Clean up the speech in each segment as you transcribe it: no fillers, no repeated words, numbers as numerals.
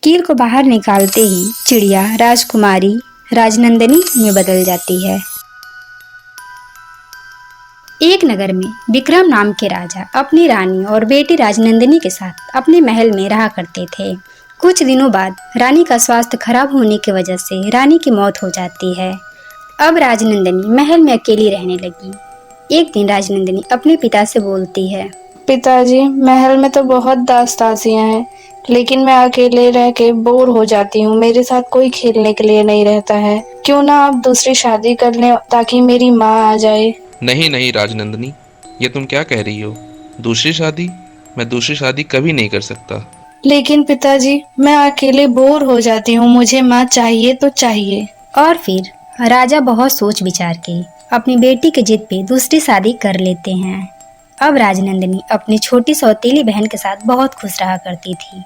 कील को बाहर निकालते ही चिड़िया राजकुमारी राजनंदिनी में बदल जाती है। एक नगर में विक्रम नाम के राजा अपनी रानी और बेटी राजनंदिनी के साथ अपने महल में रहा करते थे। कुछ दिनों बाद रानी का स्वास्थ्य खराब होने की वजह से रानी की मौत हो जाती है। अब राजनंदिनी महल में अकेली रहने लगी। एक दिन राजनंदिनी अपने पिता से बोलती है, पिताजी, महल में तो बहुत दास-दासियां हैं, लेकिन मैं अकेले रह के बोर हो जाती हूँ। मेरे साथ कोई खेलने के लिए नहीं रहता है। क्यों ना आप दूसरी शादी कर लें ताकि मेरी माँ आ जाए। नहीं नहीं राजनंदिनी, ये तुम क्या कह रही हो? दूसरी शादी? मैं दूसरी शादी कभी नहीं कर सकता। लेकिन पिताजी, मैं अकेले बोर हो जाती हूँ। मुझे माँ चाहिए तो चाहिए। और फिर राजा बहुत सोच विचार के अपनी बेटी के जिद पे दूसरी शादी कर लेते हैं। अब राजनंदिनी अपनी छोटी सौतेली बहन के साथ बहुत खुश रहा करती थी,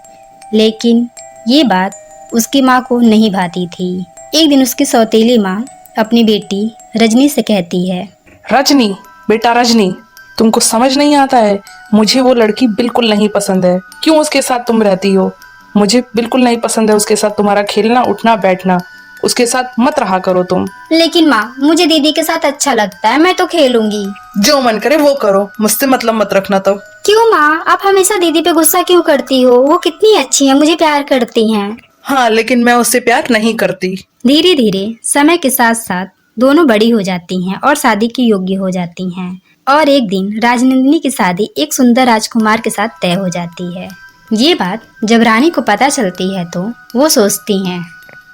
लेकिन ये बात उसकी माँ को नहीं भाती थी। एक दिन उसकी सौतेली माँ अपनी बेटी रजनी से कहती है, रजनी, बेटा रजनी, तुमको समझ नहीं आता है? मुझे वो लड़की बिल्कुल नहीं पसंद है। क्यों उसके साथ तुम रहती हो? मुझे बिल्कुल नहीं पसंद है उसके साथ तुम्हारा खेलना, उठना, बैठना। उसके साथ मत रहा करो तुम। लेकिन माँ, मुझे दीदी के साथ अच्छा लगता है, मैं तो खेलूंगी। जो मन करे वो करो, मुझसे मतलब मत रखना। तो क्यों माँ, आप हमेशा दीदी पे गुस्सा क्यों करती हो? वो कितनी अच्छी है, मुझे प्यार करती हैं। हाँ, लेकिन मैं उससे प्यार नहीं करती। धीरे धीरे समय के साथ साथ दोनों बड़ी हो जाती हैं और शादी की योग्य हो जाती हैं। और एक दिन राजनंदिनी की शादी एक सुंदर राजकुमार के साथ तय हो जाती है। ये बात जब रानी को पता चलती है तो वो सोचती हैं,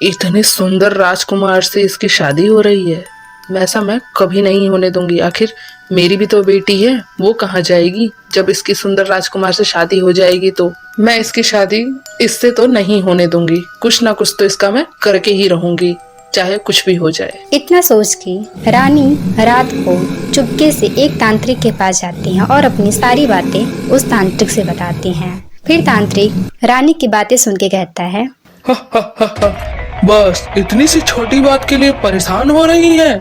इतने सुंदर राजकुमार से इसकी शादी हो रही है, वैसा मैं कभी नहीं होने दूंगी। आखिर मेरी भी तो बेटी है, वो कहाँ जाएगी? जब इसकी सुंदर राजकुमार से शादी हो जाएगी तो मैं इसकी शादी इससे तो नहीं होने दूंगी। कुछ ना कुछ तो इसका मैं करके ही रहूंगी, चाहे कुछ भी हो जाए। इतना सोच के रानी रात को चुपके से एक तांत्रिक के पास जाती हैं और अपनी सारी बातें उस तांत्रिक से बताती हैं। फिर तांत्रिक रानी की बातें सुन के कहता है, बस इतनी सी छोटी बात के लिए परेशान हो रही है?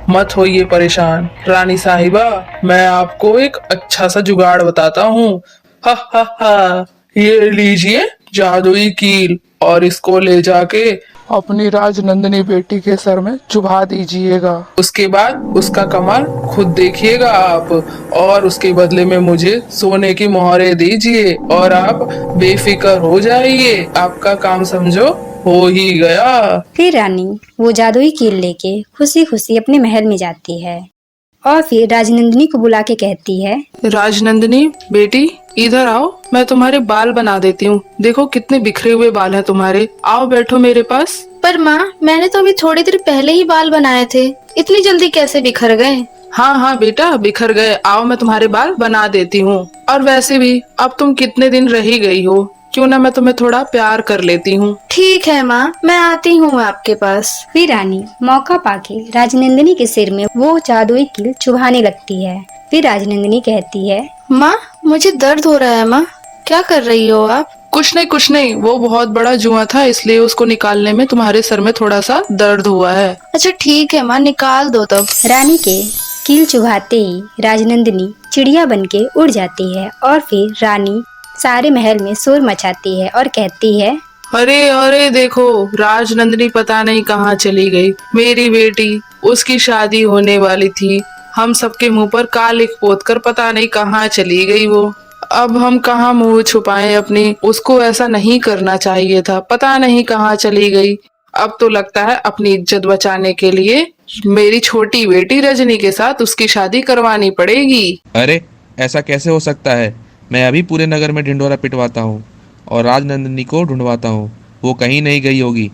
मत होइए परेशान रानी साहिबा, मैं आपको एक अच्छा सा जुगाड़ बताता हूँ। हा हा हा, ये लीजिए जादुई कील और इसको ले जाके अपनी राजनंदिनी बेटी के सर में चुभा दीजिएगा। उसके बाद उसका कमाल खुद देखिएगा आप, और उसके बदले में मुझे सोने की मोहरें दीजिए और आप बेफिक्र हो जाइए। आपका काम समझो हो ही गया। फिर रानी वो जादुई कील लेके खुशी खुशी अपने महल में जाती है और फिर राजनंदिनी को बुला के कहती है, राजनंदिनी बेटी, इधर आओ, मैं तुम्हारे बाल बना देती हूँ। देखो कितने बिखरे हुए बाल हैं तुम्हारे। आओ बैठो मेरे पास। पर माँ, मैंने तो अभी थोड़ी देर पहले ही बाल बनाए थे, इतनी जल्दी कैसे बिखर गए? हाँ हाँ बेटा, बिखर गए। आओ मैं तुम्हारे बाल बना देती हूँ। और वैसे भी अब तुम कितने दिन रही गई हो, क्यों ना मैं तुम्हें थोड़ा प्यार कर लेती हूँ। ठीक है माँ, मैं आती हूँ आपके पास। फिर रानी मौका पाके राजनंदिनी के सिर में वो जादुई कील चुभाने लगती है। फिर राजनंदिनी कहती है, माँ, मुझे दर्द हो रहा है। माँ, क्या कर रही हो आप? कुछ नहीं कुछ नहीं, वो बहुत बड़ा जुआ था, इसलिए उसको निकालने में तुम्हारे सर में थोड़ा सा दर्द हुआ है। अच्छा ठीक है माँ, निकाल दो तब। रानी के कील चुभाते ही राजनंदिनी चिड़िया बनके उड़ जाती है और फिर रानी सारे महल में शोर मचाती है और कहती है, अरे अरे देखो, राजनंदिनी पता नहीं कहाँ चली गई। मेरी बेटी, उसकी शादी होने वाली थी, हम सबके मुंह पर कालिख पोत कर पता नहीं कहाँ चली गई वो। अब हम कहाँ मुंह छुपाएं अपनी? उसको ऐसा नहीं करना चाहिए था, पता नहीं कहाँ चली गई। अब तो लगता है अपनी इज्जत बचाने के लिए मेरी छोटी बेटी रजनी के साथ उसकी शादी करवानी पड़ेगी। अरे ऐसा कैसे हो सकता है? मैं अभी पूरे नगर में ढिंढोरा पिटवाता हूँ और राजनंदिनी को ढूंढवाता हूँ। वो कहीं नहीं गई होगी,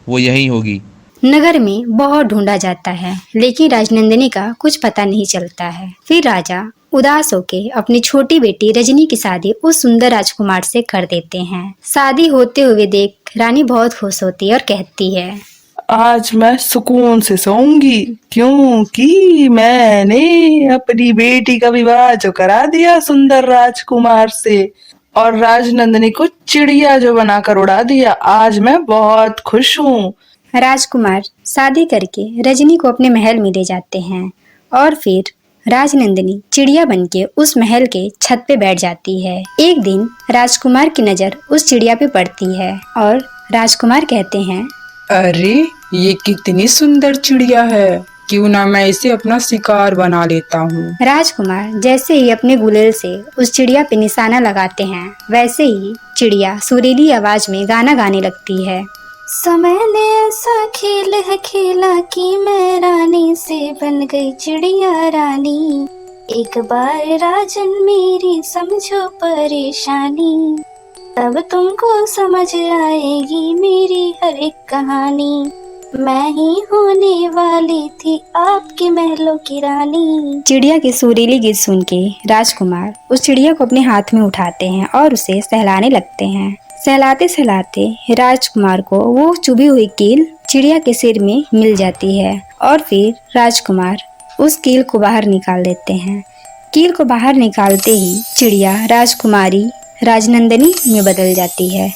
वो यहीं होगी। नगर में बहुत ढूंढा जाता है लेकिन राजनंदिनी का कुछ पता नहीं चलता है। फिर राजा उदास होके अपनी छोटी बेटी रजनी की शादी उस सुंदर राजकुमार से कर देते हैं। शादी होते हुए देख रानी बहुत खुश होती है और कहती है, आज मैं सुकून से सोऊंगी, क्योंकि मैंने अपनी बेटी का विवाह जो करा दिया सुंदर राजकुमार से, और राजनंदिनी को चिड़िया जो बनाकर उड़ा दिया। आज मैं बहुत खुश हूँ। राजकुमार शादी करके रजनी को अपने महल में ले जाते हैं और फिर राजनंदिनी चिड़िया बनके उस महल के छत पे बैठ जाती है। एक दिन राजकुमार की नजर उस चिड़िया पे पड़ती है और राजकुमार कहते हैं, अरे ये कितनी सुंदर चिड़िया है, क्यों ना मैं इसे अपना शिकार बना लेता हूँ। राजकुमार जैसे ही अपने गुलेल से उस चिड़िया पे निशाना लगाते हैं, वैसे ही चिड़िया सुरीली आवाज में गाना गाने लगती है। समय ने ऐसा खेल है खेला कि मैं रानी से बन गई चिड़िया रानी। एक बार राजन मेरी समझो परेशानी, तब तुमको समझ आएगी मेरी हर एक कहानी। मैं ही होने वाली थी आपके महलों की रानी। चिड़िया के सुरीली गीत सुन के राजकुमार उस चिड़िया को अपने हाथ में उठाते हैं और उसे सहलाने लगते हैं। सहलाते सहलाते राजकुमार को वो चुभी हुई कील चिड़िया के सिर में मिल जाती है और फिर राजकुमार उस कील को बाहर निकाल देते हैं। कील को बाहर निकालते ही चिड़िया राजकुमारी राजनंदिनी में बदल जाती है।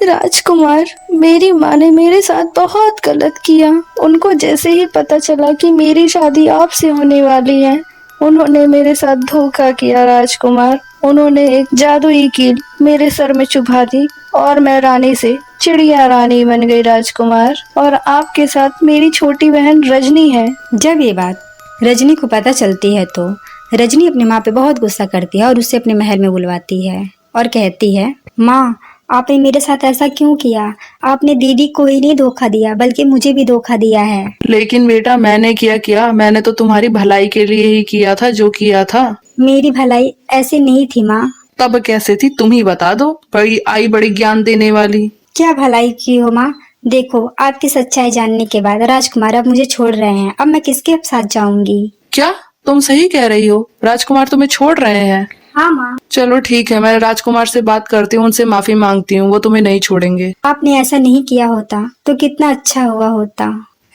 राजकुमार, मेरी माँ ने मेरे साथ बहुत गलत किया। उनको जैसे ही पता चला कि मेरी शादी आपसे होने वाली है, उन्होंने मेरे साथ धोखा किया। राजकुमार, उन्होंने एक जादुई कील मेरे सर में चुभा दी और मैं रानी से चिड़िया रानी बन गई। राजकुमार, और आपके साथ मेरी छोटी बहन रजनी है। जब ये बात रजनी को पता चलती है तो रजनी अपनी माँ पे बहुत गुस्सा करती है और उसे अपने महल में बुलवाती है और कहती है, माँ आपने मेरे साथ ऐसा क्यों किया? आपने दीदी को ही नहीं धोखा दिया बल्कि मुझे भी धोखा दिया है। लेकिन बेटा मैंने किया, मैंने तो तुम्हारी भलाई के लिए ही किया था जो किया था। मेरी भलाई ऐसे नहीं थी माँ। तब कैसे थी तुम ही बता दो, बड़ी ज्ञान देने वाली। क्या भलाई की हो माँ? देखो आपकी सच्चाई जानने के बाद राजकुमार अब मुझे छोड़ रहे हैं, अब मैं किसके साथ जाऊंगी? क्या तुम सही कह रही हो? राजकुमार तुम्हें छोड़ रहे हैं? हाँ माँ। चलो ठीक है, मैं राजकुमार से बात करती हूँ, उनसे माफी मांगती हूँ, वो तुम्हें नहीं छोड़ेंगे। आपने ऐसा नहीं किया होता तो कितना अच्छा हुआ होता।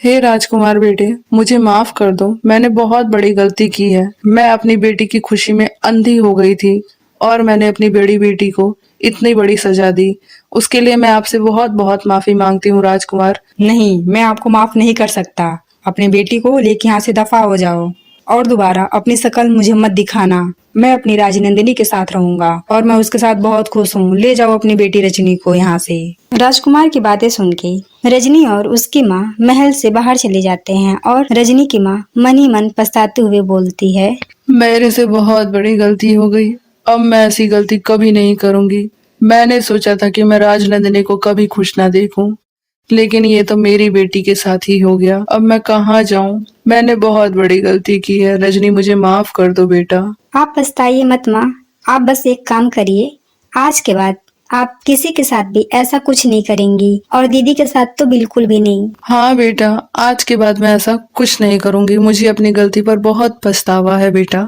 हे राजकुमार बेटे, मुझे माफ कर दो, मैंने बहुत बड़ी गलती की है। मैं अपनी बेटी की खुशी में अंधी हो गई थी और मैंने अपनी बड़ी बेटी को इतनी बड़ी सजा दी। उसके लिए मैं आपसे बहुत बहुत माफी मांगती हूँ राजकुमार। नहीं, मैं आपको माफ नहीं कर सकता। अपनी बेटी को लेके यहाँ से दफा हो जाओ और दोबारा अपनी शकल मुझे मत दिखाना। मैं अपनी राजनंदिनी के साथ रहूंगा और मैं उसके साथ बहुत खुश हूँ। ले जाओ अपनी बेटी रजनी को यहाँ से। राजकुमार की बातें सुन के रजनी और उसकी माँ महल से बाहर चले जाते हैं और रजनी की माँ मन ही मन पछताते हुए बोलती है, मेरे से बहुत बड़ी गलती हो गई, अब मैं ऐसी गलती कभी नहीं करूंगी। मैंने सोचा था कि मैं राजनंदिनी को कभी खुश ना देखूं, लेकिन ये तो मेरी बेटी के साथ ही हो गया। अब मैं कहाँ जाऊं? मैंने बहुत बड़ी गलती की है। रजनी, मुझे माफ कर दो बेटा। आप पछताइए मत माँ, आप बस एक काम करिए, आज के बाद आप किसी के साथ भी ऐसा कुछ नहीं करेंगी और दीदी के साथ तो बिल्कुल भी नहीं। हाँ बेटा, आज के बाद मैं ऐसा कुछ नहीं करूंगी। मुझे अपनी गलती पर बहुत पछतावा है बेटा।